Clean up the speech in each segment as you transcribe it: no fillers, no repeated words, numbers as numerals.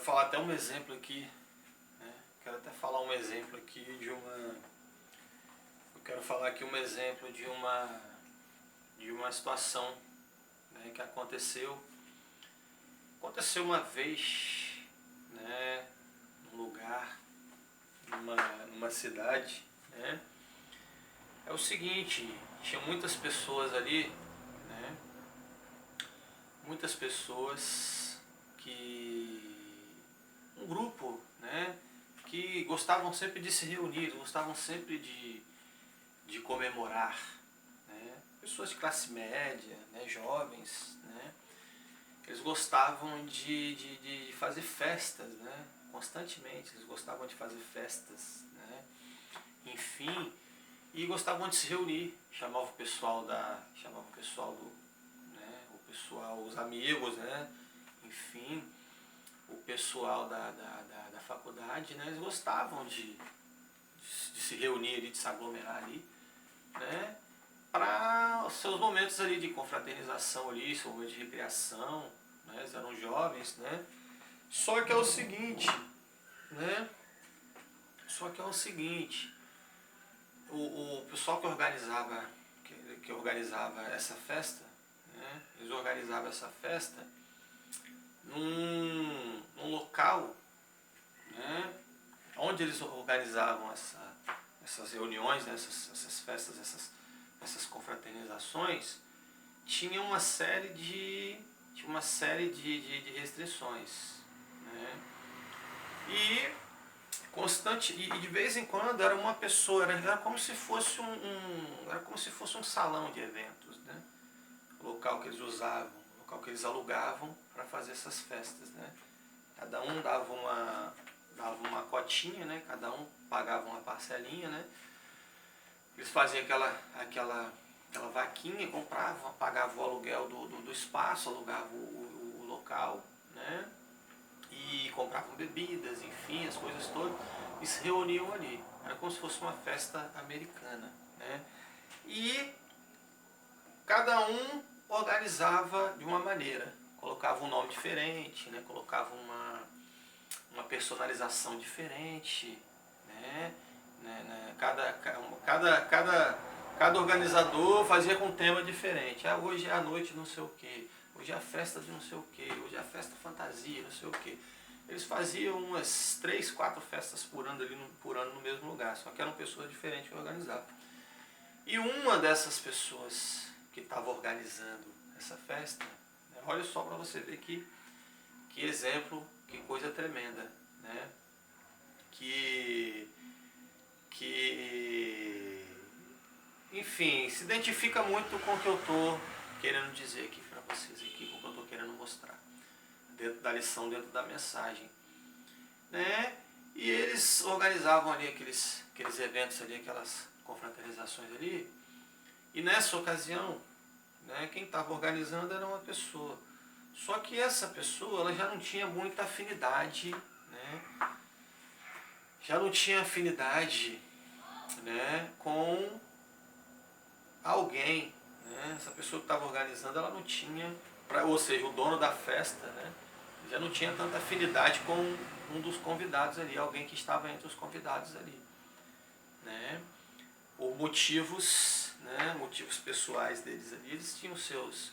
falar até um exemplo aqui, né? Quero até falar um exemplo aqui de uma... Eu quero falar aqui um exemplo de uma situação, né, que aconteceu uma vez, né, num lugar, numa cidade, né? É o seguinte, tinha muitas pessoas ali, né? Muitas pessoas um grupo, né, que gostavam sempre de se reunir, gostavam sempre de comemorar, né? Pessoas de classe média, né, jovens, né? Eles gostavam de fazer festas, né? Constantemente, eles gostavam de fazer festas, né? Enfim, e gostavam de se reunir, chamavam o pessoal os amigos, né? Enfim, o pessoal da faculdade, né? Eles gostavam de se reunir ali, de se aglomerar ali, né? Para os seus momentos ali de confraternização ali, seu momento de recreação, né? Eles eram jovens, né? Só que é o seguinte, né? O pessoal que organizava essa festa, né? Eles organizavam essa festa num local, né? Onde eles organizavam essas reuniões, né? Essas festas, essas confraternizações, tinha uma série de restrições, né? E de vez em quando era uma pessoa, era como se fosse um salão de eventos, né? O local que eles usavam, o local que eles alugavam para fazer essas festas, né? Cada um dava uma cotinha, né? Cada um pagava uma parcelinha, né? Eles faziam aquela vaquinha, compravam, pagavam o aluguel do espaço, alugavam o local, né? E compravam bebidas, enfim, as coisas todas, e se reuniam ali. Era como se fosse uma festa americana, né? E cada um organizava de uma maneira, colocava um nome diferente, né? Colocava uma personalização diferente, né? Cada organizador fazia com um tema diferente. Hoje é a noite não sei o que, hoje é a festa de não sei o que, hoje é a festa fantasia, não sei o que. Eles faziam umas 3, 4 festas por ano no mesmo lugar, só que eram pessoas diferentes que organizavam. E uma dessas pessoas que estava organizando essa festa, né, olha só para você ver que exemplo, que coisa tremenda, né? Enfim, se identifica muito com o que eu estou querendo dizer aqui para vocês, aqui, com o que eu estou querendo mostrar, dentro da lição, dentro da mensagem, né? E eles organizavam ali aqueles eventos ali, aquelas confraternizações ali, e nessa ocasião, né, quem estava organizando era uma pessoa. Só que essa pessoa ela já não tinha muita afinidade, né? Já não tinha afinidade, né, com alguém, né? Essa pessoa que estava organizando, ela não tinha, ou seja, o dono da festa, né, já não tinha tanta afinidade com um dos convidados ali, alguém que estava entre os convidados ali, né? Por motivos, né, motivos pessoais deles ali, eles tinham suas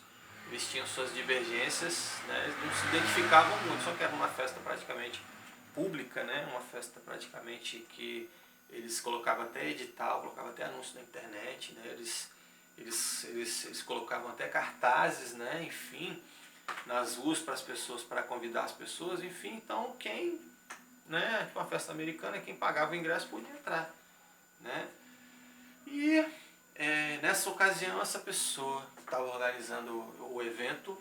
divergências, né? Eles não se identificavam muito, só que era uma festa praticamente pública, né? Uma festa praticamente que eles colocavam até edital, colocavam até anúncio na internet, né? Eles colocavam até cartazes, né? Enfim, nas ruas para as pessoas, para convidar as pessoas, enfim. Então né? Uma festa americana, quem pagava o ingresso podia entrar, né? E nessa ocasião essa pessoa que estava organizando o evento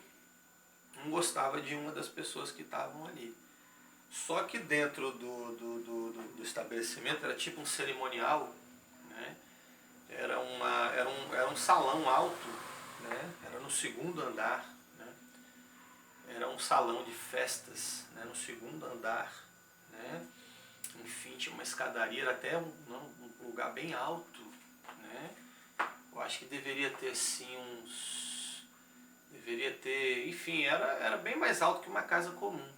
não gostava de uma das pessoas que estavam ali. Só que dentro do estabelecimento era tipo um cerimonial, né? Era um salão alto, né? Era no segundo andar, né? Era um salão de festas, né? No segundo andar, né? Enfim, tinha uma escadaria, era até um lugar bem alto, né? Eu acho que deveria ter assim enfim, era bem mais alto que uma casa comum,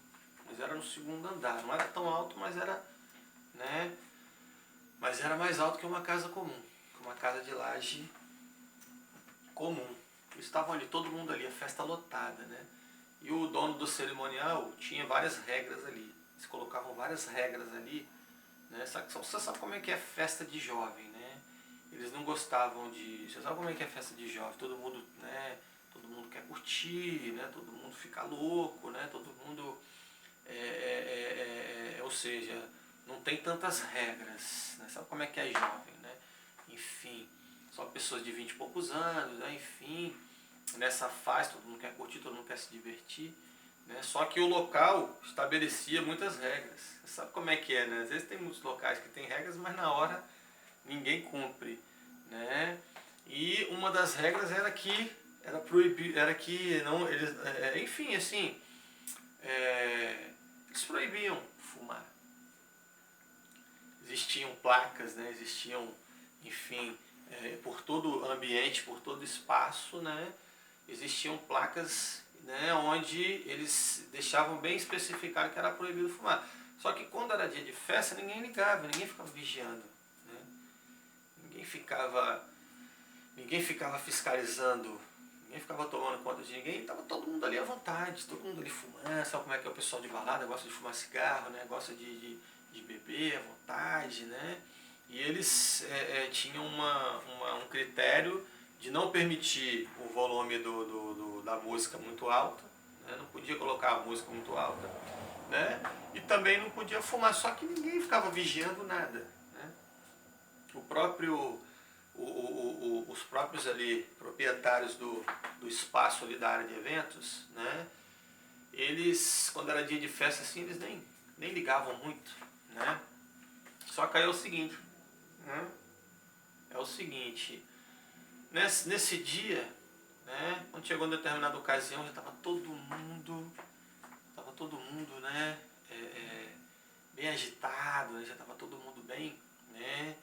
mas era no segundo andar. Não era tão alto, mas era, né? Mas era mais alto que uma casa comum, uma casa de laje comum. Estavam ali, todo mundo ali, a festa lotada, né? E o dono do cerimonial tinha várias regras ali. Eles colocavam várias regras ali, né? Você sabe como é que é festa de jovem, né? Eles não gostavam de... Você sabe como é que é festa de jovem? Todo mundo, né? Todo mundo quer curtir, né? Todo mundo fica louco, né? Todo mundo... ou seja, não tem tantas regras, né? Sabe como é que é jovem, né? Enfim, só pessoas de 20 e poucos anos, né? Enfim, nessa fase todo mundo quer curtir, todo mundo quer se divertir, né? Só que o local estabelecia muitas regras. Você sabe como é que é, né? Às vezes tem muitos locais que tem regras, mas na hora ninguém cumpre, né? E uma das regras era que era proibido, era que não, eles, enfim, assim, eles proibiam fumar. Existiam placas, né? Existiam, enfim, por todo o ambiente, por todo o espaço, né? Existiam placas, né, onde eles deixavam bem especificado que era proibido fumar. Só que quando era dia de festa, ninguém ligava, ninguém ficava vigiando, né? Ninguém ficava fiscalizando, ninguém ficava tomando conta de ninguém, estava todo mundo ali à vontade, todo mundo ali fumando. Sabe como é que é o pessoal de balada, gosta de fumar cigarro, né? Gosta de beber à vontade, né? E eles tinham um critério de não permitir o volume da música muito alto, né? Não podia colocar a música muito alta, né? E também não podia fumar, só que ninguém ficava vigiando nada, né? Os próprios ali proprietários do espaço ali da área de eventos, né? Eles, quando era dia de festa assim, eles nem ligavam muito, né? Só que aí é o seguinte, né? É o seguinte, nesse dia, né, quando chegou em determinada ocasião, já estava todo mundo, né, bem agitado, né, já estava todo mundo bem, né,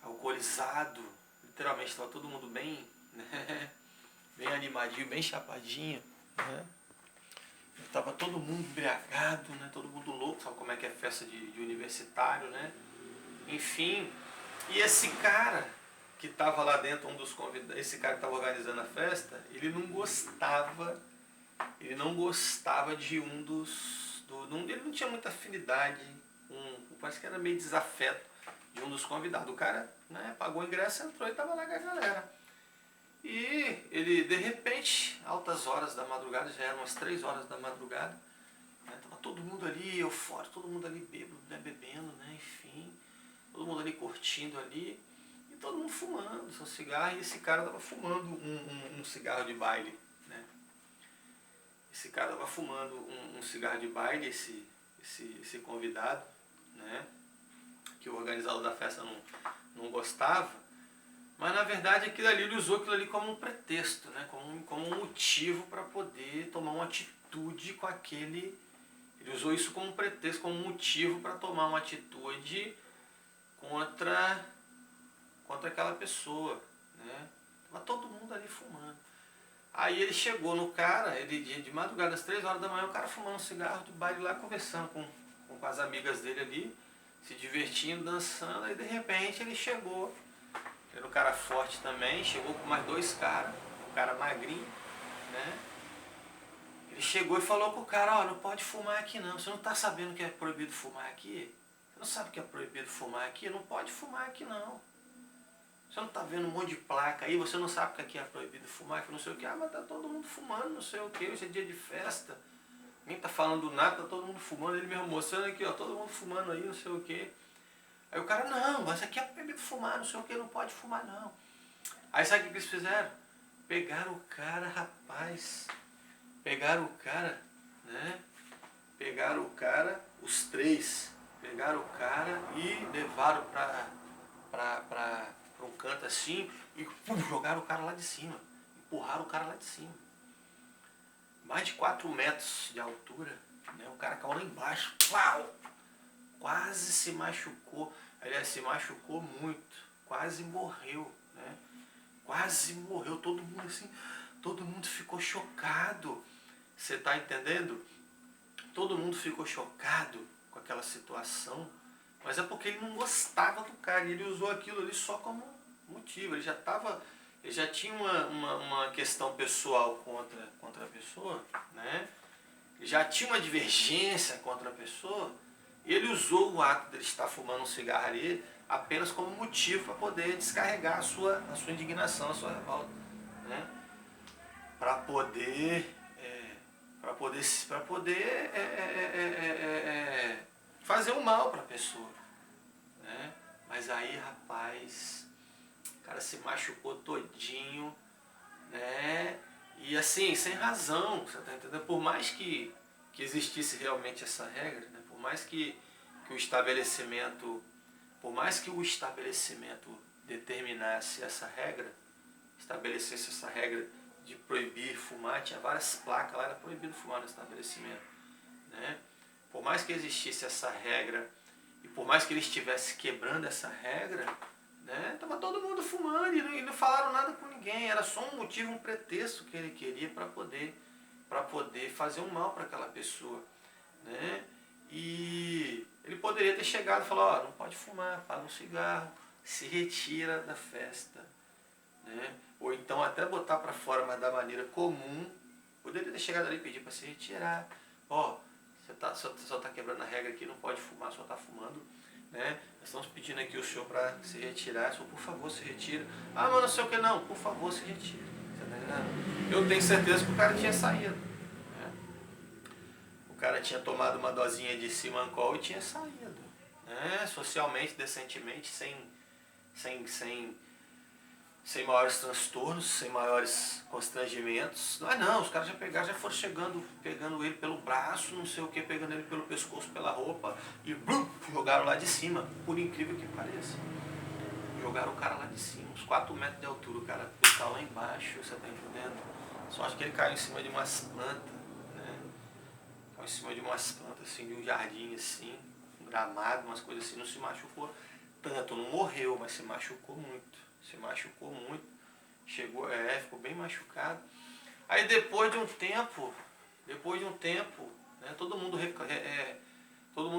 alcoolizado, literalmente estava todo mundo bem, né, bem animadinho, bem chapadinho, né, estava todo mundo embriagado, né, todo mundo louco, sabe como é que é festa de universitário, né, enfim, e esse cara que estava lá dentro, esse cara que estava organizando a festa, ele não gostava de ele não tinha muita afinidade, parece que era meio desafeto de um dos convidados. O cara, né, pagou o ingresso, entrou e estava lá com a galera. E ele, de repente, altas horas da madrugada, já eram umas 3 horas da madrugada, né, tava todo mundo ali eufórico, todo mundo ali bêbado, né, bebendo, né, enfim, todo mundo ali curtindo ali, e todo mundo fumando seu cigarro, e esse cara estava fumando um cigarro de baile, né. Esse cara estava fumando um cigarro de baile, esse convidado, né, que o organizador da festa não gostava, mas na verdade ele usou aquilo ali como um pretexto, né, como um motivo para poder tomar uma atitude com aquele. Ele usou isso como um pretexto, como um motivo para tomar uma atitude contra aquela pessoa, né? Tava todo mundo ali fumando. Aí ele chegou no cara, de madrugada às 3 horas da manhã, o cara fumando um cigarro de baile lá, conversando com as amigas dele ali, se divertindo, dançando, aí de repente ele chegou, era um cara forte também, chegou com mais 2 caras, um cara magrinho, né? Ele chegou e falou pro cara, ó, não pode fumar aqui não, você não tá sabendo que é proibido fumar aqui? Você não sabe que é proibido fumar aqui? Não pode fumar aqui não. Você não tá vendo um monte de placa aí, você não sabe que aqui é proibido fumar, que não sei o que. Ah, mas tá todo mundo fumando, não sei o que, hoje é dia de festa. Ninguém tá falando nada, tá todo mundo fumando, ele mesmo mostrando aqui, ó, todo mundo fumando aí, não sei o que. Aí o cara, não, mas aqui é proibido fumar, não sei o que, não pode fumar não. Aí sabe o que eles fizeram? Pegaram o cara, rapaz. Pegaram o cara, né? Pegaram o cara, os 3. Pegaram o cara e levaram pra um canto assim e jogaram o cara lá de cima. Empurraram o cara lá de cima. Mais de 4 metros de altura, né? O cara caiu lá embaixo. Pau! Quase se machucou. Aliás, se machucou muito. Quase morreu, né? Quase morreu. Todo mundo assim, todo mundo ficou chocado. Você tá entendendo? todo mundo ficou chocado com aquela situação, mas é porque ele não gostava do cara, e ele usou aquilo ali só como motivo. Ele já tinha uma questão pessoal contra a pessoa, né? Ele já tinha uma divergência contra a pessoa, e ele usou o ato dele estar fumando um cigarro ali apenas como motivo para poder descarregar a sua indignação, a sua revolta, né? Para poder fazer um mal para a pessoa, né? Mas aí, rapaz, o cara se machucou todinho, né? E assim, sem razão, você tá entendendo? Por mais que existisse realmente essa regra, né? Por mais que o estabelecimento determinasse essa regra, estabelecesse essa regra de proibir fumar, tinha várias placas lá, era proibido fumar no estabelecimento, né? Por mais que existisse essa regra e por mais que ele estivesse quebrando essa regra, né, tava todo mundo fumando e não falaram nada com ninguém, era só um motivo, um pretexto que ele queria para poder fazer um mal para aquela pessoa, né? E ele poderia ter chegado e falado, não pode fumar, paga um cigarro, se retira da festa, né? Ou então até botar para fora, mas da maneira comum. Poderia ter chegado ali e pedir para se retirar. Você só está quebrando a regra aqui, não pode fumar, só está fumando, né? Nós estamos pedindo aqui o senhor para se retirar, senhor, por favor, se retira. Ah, mas não sei o que não, por favor, se retira. Você tá entendendo? Eu tenho certeza que o cara tinha saído, né? O cara tinha tomado uma dosinha de Simancol e tinha saído, né? Socialmente, decentemente, sem maiores transtornos, sem maiores constrangimentos. Não, os caras já foram chegando, pegando ele pelo braço, não sei o que, pegando ele pelo pescoço, pela roupa, e jogaram lá de cima, por incrível que pareça. Jogaram o cara lá de cima, uns 4 metros de altura, o cara tá lá embaixo, você tá entendendo? Só acho que ele caiu em cima de umas plantas, né? Caiu em cima de umas plantas, assim, de um jardim, assim, um gramado, umas coisas assim, não se machucou tanto, não morreu, mas se machucou muito. Ficou bem machucado. Aí depois de um tempo, né, todo mundo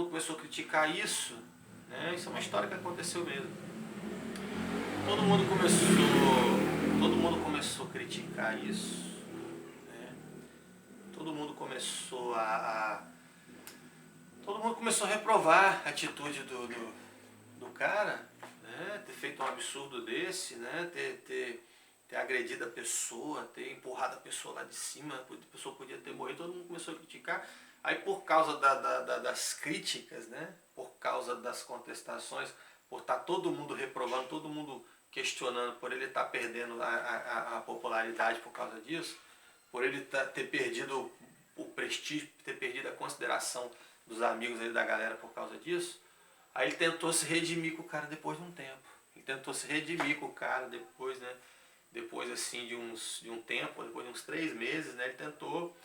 começou a criticar isso, né? Isso é uma história que aconteceu mesmo. Todo mundo começou a criticar isso, né? Todo mundo começou a reprovar a atitude do cara, né? Ter feito um absurdo desse, né? Ter agredido a pessoa, ter empurrado a pessoa lá de cima, a pessoa podia ter morrido, todo mundo começou a criticar. Aí por causa das críticas, né? Por causa das contestações, por estar todo mundo reprovando, todo mundo questionando, por ele estar perdendo a popularidade por causa disso, por ele ter perdido o prestígio, ter perdido a consideração dos amigos ali, da galera por causa disso. Aí ele tentou se redimir com o cara depois de um tempo. Depois assim de um tempo, depois de uns 3 meses, né? Ele tentou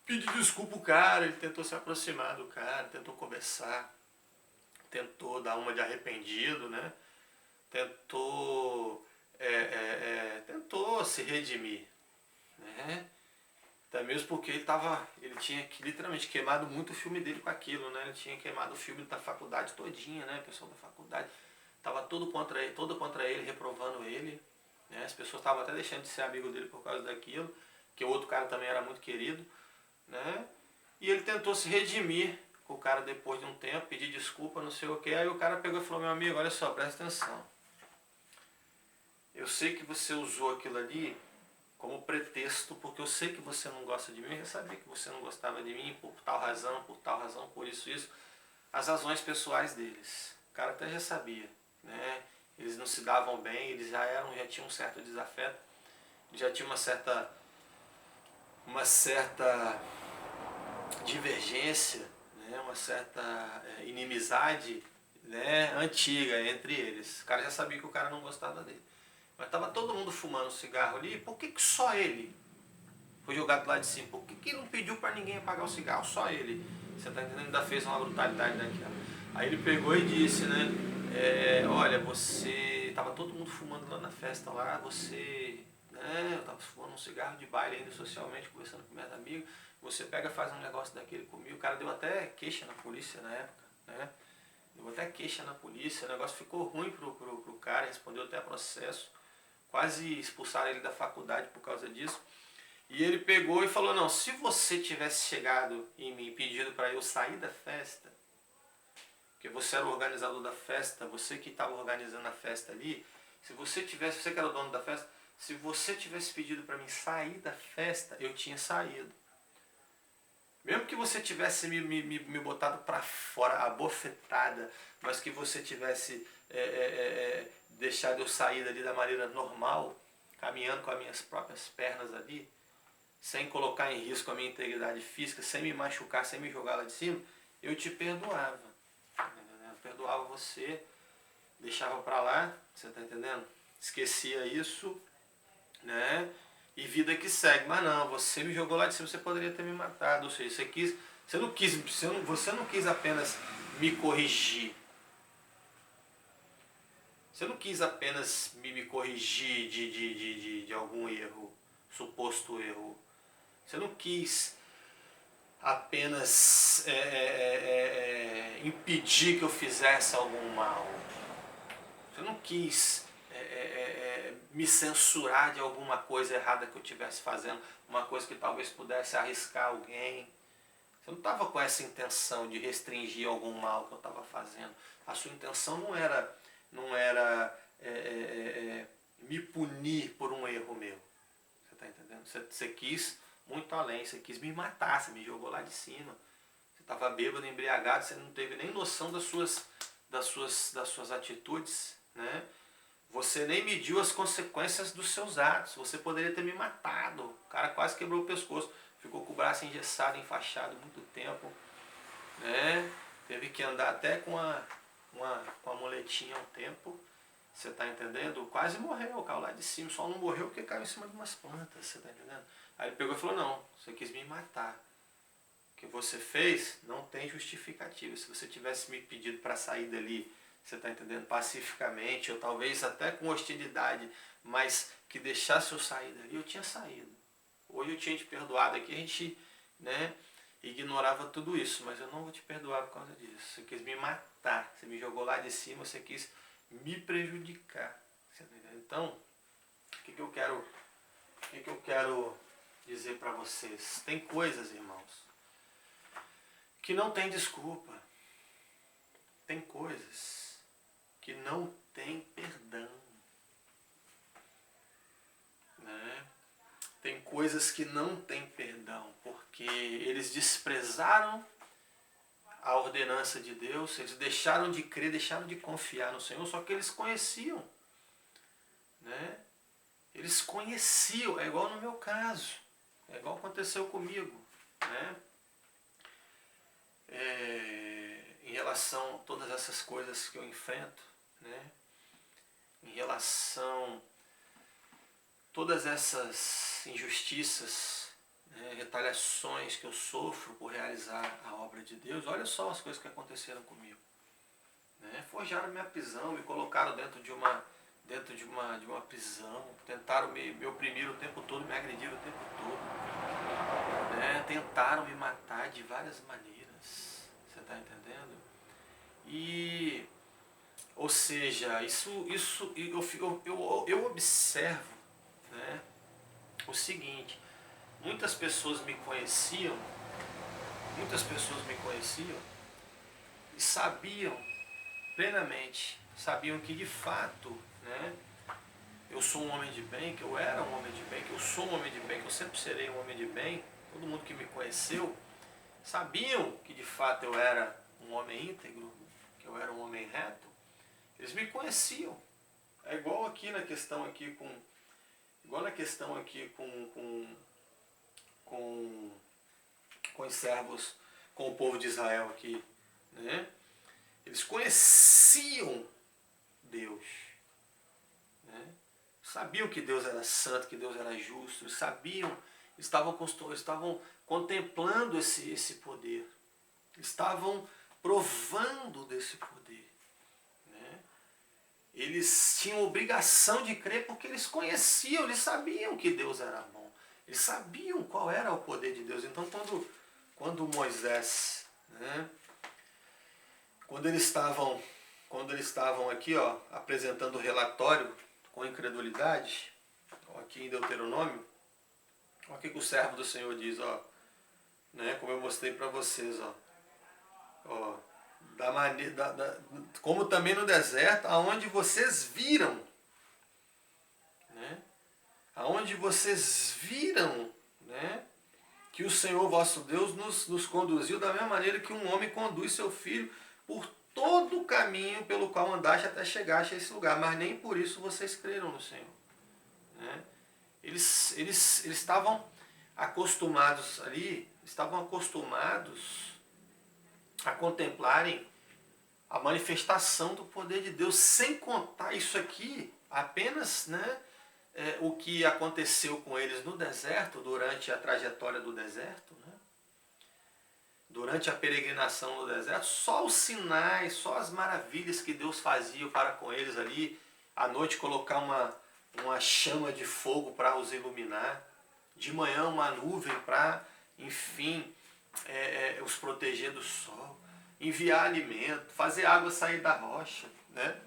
pedir desculpa ao cara, ele tentou se aproximar do cara, tentou conversar, tentou dar uma de arrependido, né? Tentou se redimir, né? Até mesmo porque ele tinha literalmente queimado muito o filme dele com aquilo, né? Ele tinha queimado o filme da faculdade todinha, né? O pessoal da faculdade estava todo contra ele, reprovando ele, né? As pessoas estavam até deixando de ser amigo dele por causa daquilo, que o outro cara também era muito querido, né? E ele tentou se redimir com o cara depois de um tempo, pedir desculpa, não sei o que. Aí o cara pegou e falou, meu amigo, olha só, presta atenção. Eu sei que você usou aquilo ali como pretexto, porque eu sei que você não gosta de mim, eu já sabia que você não gostava de mim por tal razão, por isso. As razões pessoais deles. O cara até já sabia, né? Eles não se davam bem, eles já tinham um certo desafeto, já tinha uma certa divergência, né? Uma certa inimizade, né? Antiga entre eles. O cara já sabia que o cara não gostava dele. Mas estava todo mundo fumando cigarro ali, por que só ele foi jogado lá de cima? Por que não pediu para ninguém apagar o cigarro? Só ele. Você está entendendo? Ainda fez uma brutalidade daquela. Aí ele pegou e disse, né? Olha, você... Estava todo mundo fumando lá na festa lá, você né? Eu estava fumando um cigarro de baile ainda socialmente, conversando com minhas amigas. Você pega, faz um negócio daquele comigo. O cara deu até queixa na polícia na época, né? Deu até queixa na polícia, o negócio ficou ruim pro cara, respondeu até processo. Quase expulsaram ele da faculdade por causa disso. E ele pegou e falou, não, se você tivesse chegado em mim pedido para eu sair da festa, porque você era o organizador da festa, você que estava organizando a festa ali, se você que era o dono da festa, se você tivesse pedido para mim sair da festa, eu tinha saído. Mesmo que você tivesse me botado para fora, abofetada, mas que você tivesse deixado eu sair dali da maneira normal, caminhando com as minhas próprias pernas ali, sem colocar em risco a minha integridade física, sem me machucar, sem me jogar lá de cima, eu te perdoava. Eu perdoava você, deixava para lá, você está entendendo? Esquecia isso, né? E vida que segue. Mas não, você me jogou lá de cima, você poderia ter me matado. Ou seja, você não quis apenas me corrigir. Você não quis apenas me corrigir de algum erro, suposto erro. Você não quis apenas impedir que eu fizesse algum mal. Você não quis me censurar de alguma coisa errada que eu estivesse fazendo, uma coisa que talvez pudesse arriscar alguém. Você não estava com essa intenção de restringir algum mal que eu estava fazendo. A sua intenção não era me punir por um erro meu. Você está entendendo? Você quis muito além, você quis me matar, você me jogou lá de cima. Você estava bêbado, embriagado, você não teve nem noção das suas atitudes, né? Você nem mediu as consequências dos seus atos. Você poderia ter me matado. O cara quase quebrou o pescoço. Ficou com o braço engessado, enfaixado muito tempo, né? Teve que andar até com a muletinha um tempo. Você está entendendo? Quase morreu, caiu lá de cima. Só não morreu porque caiu em cima de umas plantas. Você está entendendo? Aí ele pegou e falou, não, você quis me matar. O que você fez não tem justificativa. Se você tivesse me pedido para sair dali, você está entendendo, pacificamente, ou talvez até com hostilidade, mas que deixasse eu sair dali, eu tinha saído. Hoje eu tinha te perdoado aqui, a gente, né, ignorava tudo isso, mas eu não vou te perdoar por causa disso. Você quis me matar, você me jogou lá de cima, você quis me prejudicar. Você tá entendendo? Então, o que eu quero dizer para vocês? Tem coisas, irmãos, que não tem desculpa. Tem coisas que não tem perdão, né? Tem coisas que não tem perdão, porque eles desprezaram a ordenança de Deus, eles deixaram de crer, deixaram de confiar no Senhor, só que eles conheciam, né? Eles conheciam, é igual no meu caso, é igual aconteceu comigo, né? Em relação a todas essas coisas que eu enfrento, né? Em relação a todas essas injustiças, né? Retaliações que eu sofro por realizar a obra de Deus, olha só as coisas que aconteceram comigo, né? Forjaram minha prisão, me colocaram dentro de uma prisão, tentaram me oprimir o tempo todo, me agredir o tempo todo, né? Tentaram me matar de várias maneiras, você está entendendo? E, ou seja, eu observo, né, o seguinte, muitas pessoas me conheciam e sabiam plenamente, sabiam que de fato, né, eu sou um homem de bem, que eu era um homem de bem, que eu sou um homem de bem, que eu sempre serei um homem de bem. Todo mundo que me conheceu sabiam que de fato eu era um homem íntegro, que eu era um homem reto. Eles me conheciam. É igual aqui na questão aqui com os servos, com o povo de Israel aqui, né? Eles conheciam Deus, né? Sabiam que Deus era santo, que Deus era justo, sabiam, estavam contemplando esse poder, estavam provando desse poder, né? eles tinham obrigação de crer porque eles conheciam, eles sabiam que Deus era bom. Eles sabiam qual era o poder de Deus. Então quando Moisés, né, quando eles estavam aqui, ó, apresentando o relatório com incredulidade, ó, aqui em Deuteronômio, olha o que o servo do Senhor diz, ó, né, como eu mostrei para vocês, ó, como também no deserto, aonde vocês viram, né, aonde vocês viram, né, que o Senhor vosso Deus nos conduziu da mesma maneira que um homem conduz seu filho por todo o caminho pelo qual andaste até chegaste a esse lugar, mas nem por isso vocês creram no Senhor. Né? Eles estavam acostumados ali, estavam acostumados a contemplarem a manifestação do poder de Deus, sem contar isso aqui, apenas, né, o que aconteceu com eles no deserto, durante a trajetória do deserto, né? Durante a peregrinação no deserto, só os sinais, só as maravilhas que Deus fazia para com eles ali, à noite colocar uma chama de fogo para os iluminar, de manhã uma nuvem para, enfim, os proteger do sol, enviar alimento, fazer água sair da rocha, né?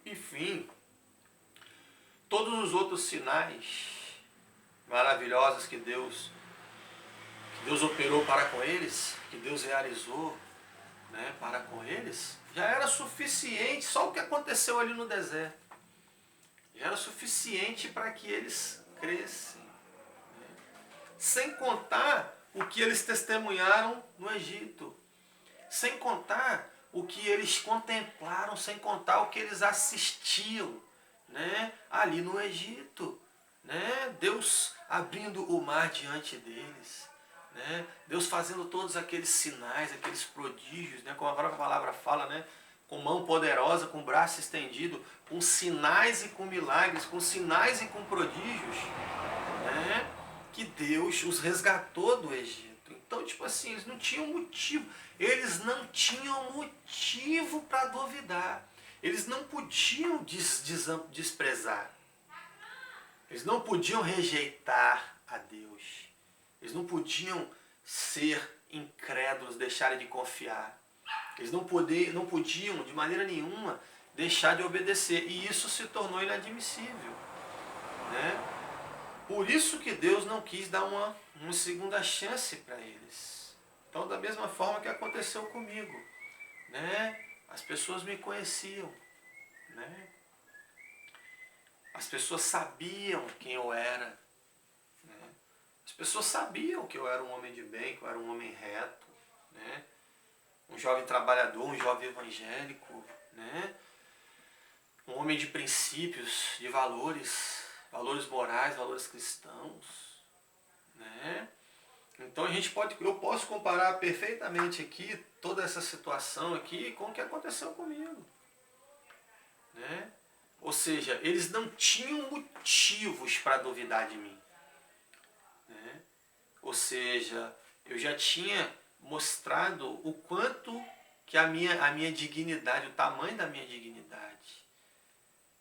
Enfim, todos os outros sinais maravilhosos que Deus operou para com eles, que Deus realizou, né, para com eles, já era suficiente, só o que aconteceu ali no deserto, já era suficiente para que eles crescem. Né? Sem contar o que eles testemunharam no Egito, sem contar o que eles contemplaram, sem contar o que eles assistiam, né, ali no Egito. Né? Deus abrindo o mar diante deles. Né? Deus fazendo todos aqueles sinais, aqueles prodígios, né? Como a própria palavra fala, né? Com mão poderosa, com braço estendido, com sinais e com milagres, com sinais e com prodígios, né? Que Deus os resgatou do Egito. Então, tipo assim, eles não tinham motivo para duvidar. Eles não podiam desprezar. Eles não podiam rejeitar a Deus. Eles não podiam ser incrédulos, deixarem de confiar. Eles não podiam, de maneira nenhuma, deixar de obedecer. E isso se tornou inadmissível. Né? Por isso que Deus não quis dar uma segunda chance para eles. Então, da mesma forma que aconteceu comigo. Né? As pessoas me conheciam. Né? As pessoas sabiam quem eu era. As pessoas sabiam que eu era um homem de bem, que eu era um homem reto, né? Um jovem trabalhador, um jovem evangélico, né? Um homem de princípios, de valores morais, valores cristãos, né? Então eu posso comparar perfeitamente aqui toda essa situação aqui com o que aconteceu comigo, né? Ou seja, eles não tinham motivos para duvidar de mim. Né? Ou seja, eu já tinha mostrado o quanto que a minha dignidade, o tamanho da minha dignidade.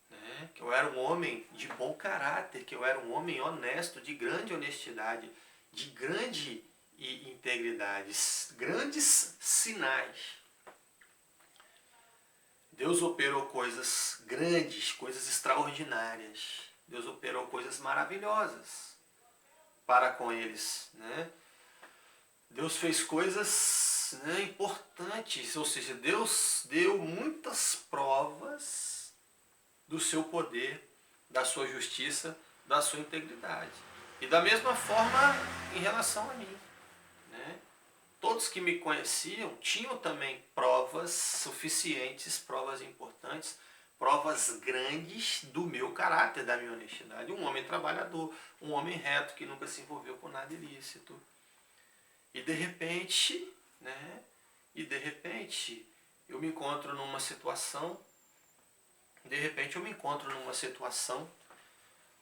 Né? Que eu era um homem de bom caráter, que eu era um homem honesto, de grande honestidade, de grande integridade, grandes sinais. Deus operou coisas grandes, coisas extraordinárias. Deus operou coisas maravilhosas para com eles. Né? Deus fez coisas, né, importantes, ou seja, Deus deu muitas provas do seu poder, da sua justiça, da sua integridade. E da mesma forma em relação a mim. Né? Todos que me conheciam tinham também provas suficientes, provas importantes, provas grandes do meu caráter, da minha honestidade. Um homem trabalhador, um homem reto que nunca se envolveu com nada ilícito. E de repente, né? Eu me encontro numa situação,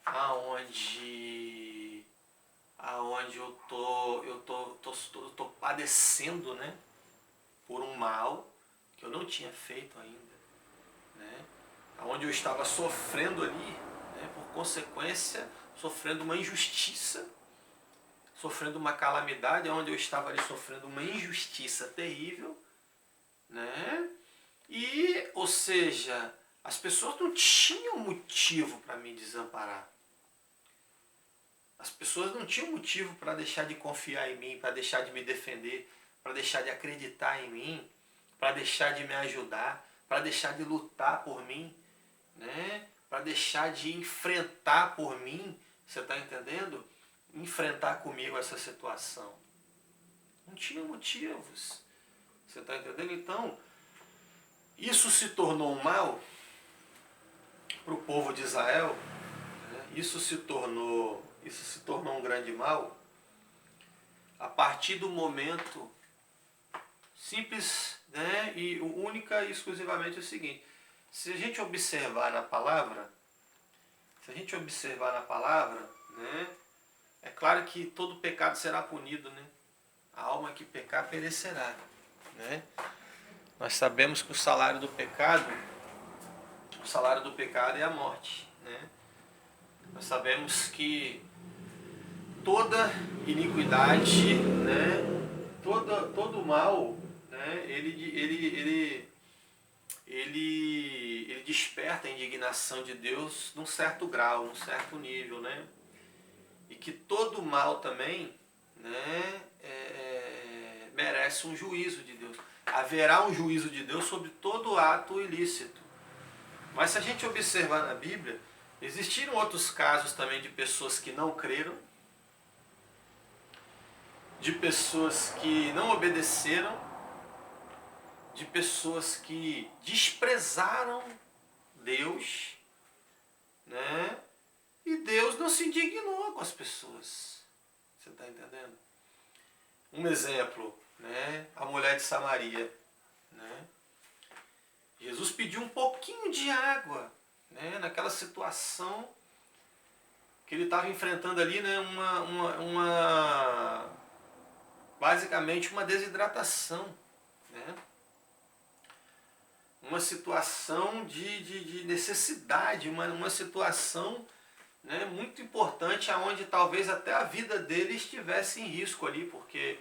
aonde eu tô padecendo, né, por um mal que eu não tinha feito ainda, né? onde eu estava sofrendo ali, né, por consequência, sofrendo uma injustiça, sofrendo uma calamidade, onde eu estava ali sofrendo uma injustiça terrível, né? E, ou seja, as pessoas não tinham motivo para me desamparar. As pessoas não tinham motivo para deixar de confiar em mim, para deixar de me defender, para deixar de acreditar em mim, para deixar de me ajudar, para deixar de lutar por mim, né? Para deixar de enfrentar por mim, você está entendendo? Enfrentar comigo essa situação. Não tinha motivos. Você está entendendo? Então, isso se tornou um mal para o povo de Israel, né? Isso se tornou um grande mal a partir do momento simples, né? E única e exclusivamente o seguinte: se a gente observar na palavra, né? É claro que todo pecado será punido, né? A alma que pecar perecerá, né? Nós sabemos que o salário do pecado é a morte, né? Nós sabemos que toda iniquidade, né? Todo mal, né? Ele desperta a indignação de Deus num certo grau, num certo nível, né? E que todo mal também, né, merece um juízo de Deus. Haverá um juízo de Deus sobre todo ato ilícito. Mas se a gente observar na Bíblia, existiram outros casos também de pessoas que não creram, de pessoas que não obedeceram, de pessoas que desprezaram Deus, né? E Deus não se indignou com as pessoas. Você está entendendo? Um exemplo, né? A mulher de Samaria, né? Jesus pediu um pouquinho de água, né? Naquela situação que ele estava enfrentando ali, né? Basicamente uma desidratação, né? Uma situação de necessidade, uma situação, né, muito importante, aonde talvez até a vida dele estivesse em risco ali, porque,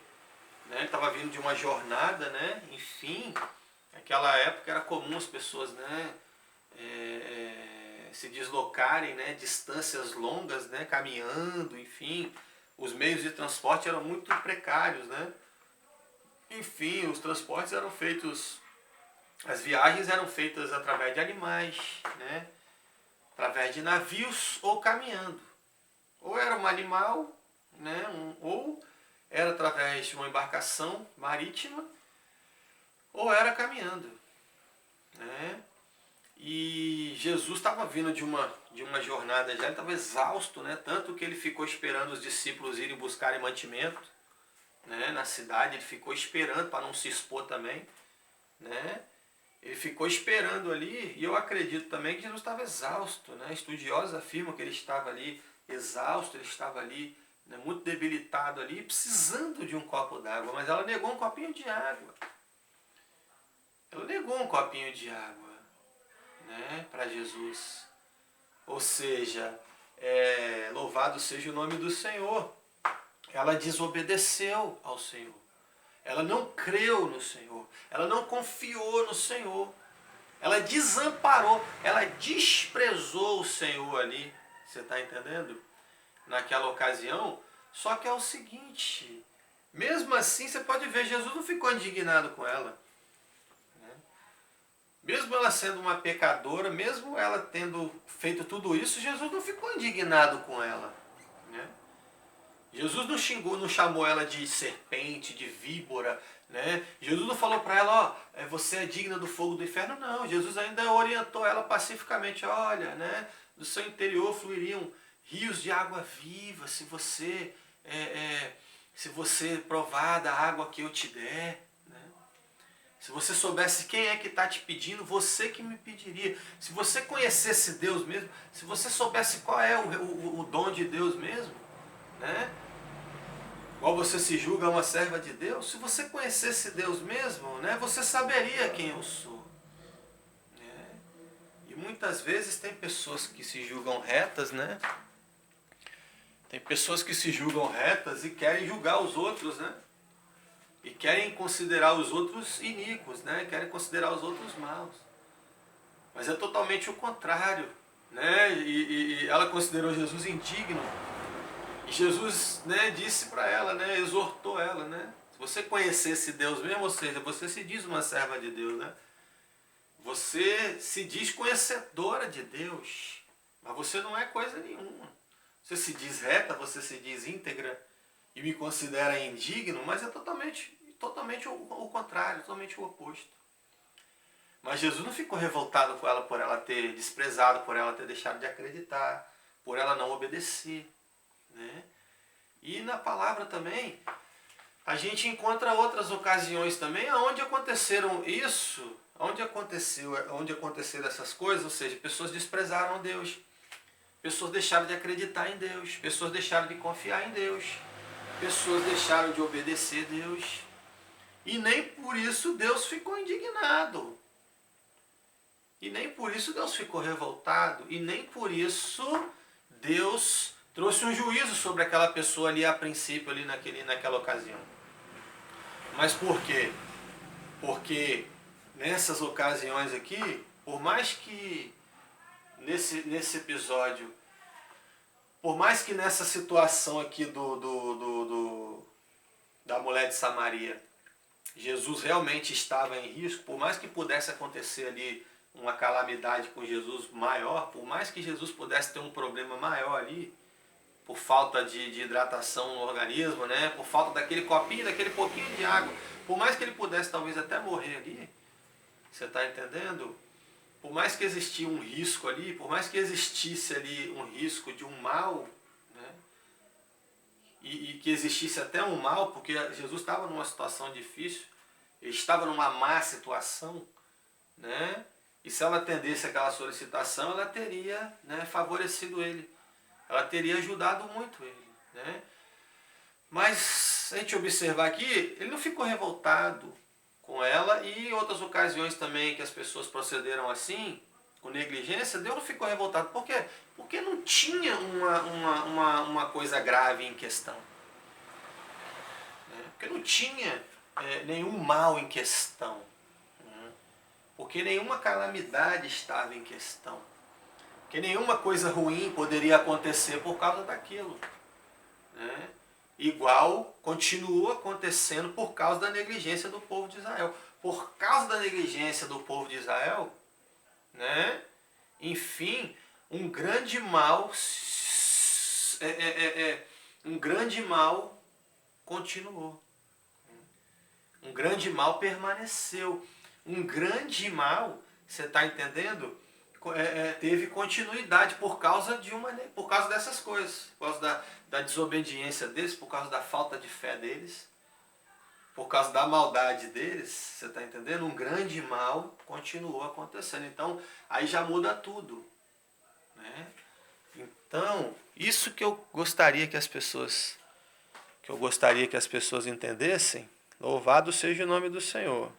né, ele estava vindo de uma jornada, né, enfim, naquela época era comum as pessoas, né, se deslocarem, né, distâncias longas, né, caminhando, enfim, os meios de transporte eram muito precários, né, enfim, os transportes eram feitos, as viagens eram feitas através de animais, né, através de navios ou caminhando. Ou era um animal, né, ou era através de uma embarcação marítima, ou era caminhando, né? E Jesus estava vindo de uma jornada já, ele estava exausto, né? Tanto que ele ficou esperando os discípulos irem buscarem mantimento, né, na cidade, ele ficou esperando para não se expor também, né? Ele ficou esperando ali, e eu acredito também que Jesus estava exausto, né? Estudiosos afirmam que ele estava ali exausto, ele estava ali, né, muito debilitado ali, precisando de um copo d'água, mas ela negou um copinho de água. Ela negou um copinho de água, né, para Jesus. Ou seja, louvado seja o nome do Senhor. Ela desobedeceu ao Senhor. Ela não creu no Senhor. Ela não confiou no Senhor. Ela desamparou. Ela desprezou o Senhor ali. Você está entendendo? Naquela ocasião. Só que é o seguinte. Mesmo assim, você pode ver, Jesus não ficou indignado com ela. Né? Mesmo ela sendo uma pecadora, mesmo ela tendo feito tudo isso, Jesus não ficou indignado com ela. Né? Jesus não xingou, não chamou ela de serpente, de víbora, né? Jesus não falou para ela, ó, você é digna do fogo do inferno, não. Jesus ainda orientou ela pacificamente, olha, né, do seu interior fluiriam rios de água viva, se você provar da água que eu te der, né? Se você soubesse quem é que está te pedindo, você que me pediria. Se você conhecesse Deus mesmo, se você soubesse qual é o dom de Deus mesmo, né? Igual você se julga uma serva de Deus, se você conhecesse Deus mesmo, né, você saberia quem eu sou. Né? E muitas vezes tem pessoas que se julgam retas, né? Tem pessoas que se julgam retas e querem julgar os outros, né? E querem considerar os outros iníquos, né? Querem considerar os outros maus. Mas é totalmente o contrário, né? E ela considerou Jesus indigno. E Jesus, né, disse para ela, né, exortou ela, né? Se você conhecesse Deus mesmo, ou seja, você se diz uma serva de Deus, né? Você se diz conhecedora de Deus, mas você não é coisa nenhuma. Você se diz reta, você se diz íntegra e me considera indigno, mas é totalmente o contrário, totalmente o oposto. Mas Jesus não ficou revoltado com ela por ela ter desprezado, por ela ter deixado de acreditar, por ela não obedecer, né? E na palavra também, a gente encontra outras ocasiões também onde aconteceram isso, onde aconteceram essas coisas, ou seja, pessoas desprezaram Deus, pessoas deixaram de acreditar em Deus, pessoas deixaram de confiar em Deus, pessoas deixaram de obedecer a Deus, e nem por isso Deus ficou indignado, e nem por isso Deus ficou revoltado, e nem por isso Deus trouxe um juízo sobre aquela pessoa ali a princípio, ali naquela ocasião. Mas por quê? Porque nessas ocasiões aqui, por mais que nesse episódio, por mais que nessa situação aqui da mulher de Samaria, Jesus realmente estava em risco, por mais que pudesse acontecer ali uma calamidade com Jesus maior, por mais que Jesus pudesse ter um problema maior ali, por falta de hidratação no organismo, né? Por falta daquele copinho, daquele pouquinho de água, por mais que ele pudesse talvez até morrer ali, você está entendendo? Por mais que existisse um risco ali, por mais que existisse ali um risco de um mal, né? E que existisse até um mal, porque Jesus estava numa situação difícil, ele estava numa má situação, né? E se ela atendesse aquela solicitação, ela teria, né, favorecido ele. Ela teria ajudado muito ele, né? Mas, se a gente observar aqui, ele não ficou revoltado com ela, e em outras ocasiões também que as pessoas procederam assim, com negligência, Deus não ficou revoltado. Por quê? Porque não tinha uma coisa grave em questão. Né? Porque não tinha nenhum mal em questão. Né? Porque nenhuma calamidade estava em questão. Que nenhuma coisa ruim poderia acontecer por causa daquilo. Né? Igual continuou acontecendo por causa da negligência do povo de Israel. Por causa da negligência do povo de Israel, né? Enfim, um grande mal continuou. Um grande mal permaneceu. Um grande mal, você está entendendo? Teve continuidade por causa dessas coisas, por causa da desobediência deles, por causa da falta de fé deles, por causa da maldade deles, você está entendendo? Um grande mal continuou acontecendo. Então, aí já muda tudo. Né? Então, isso que eu gostaria que as pessoas entendessem. Louvado seja o nome do Senhor.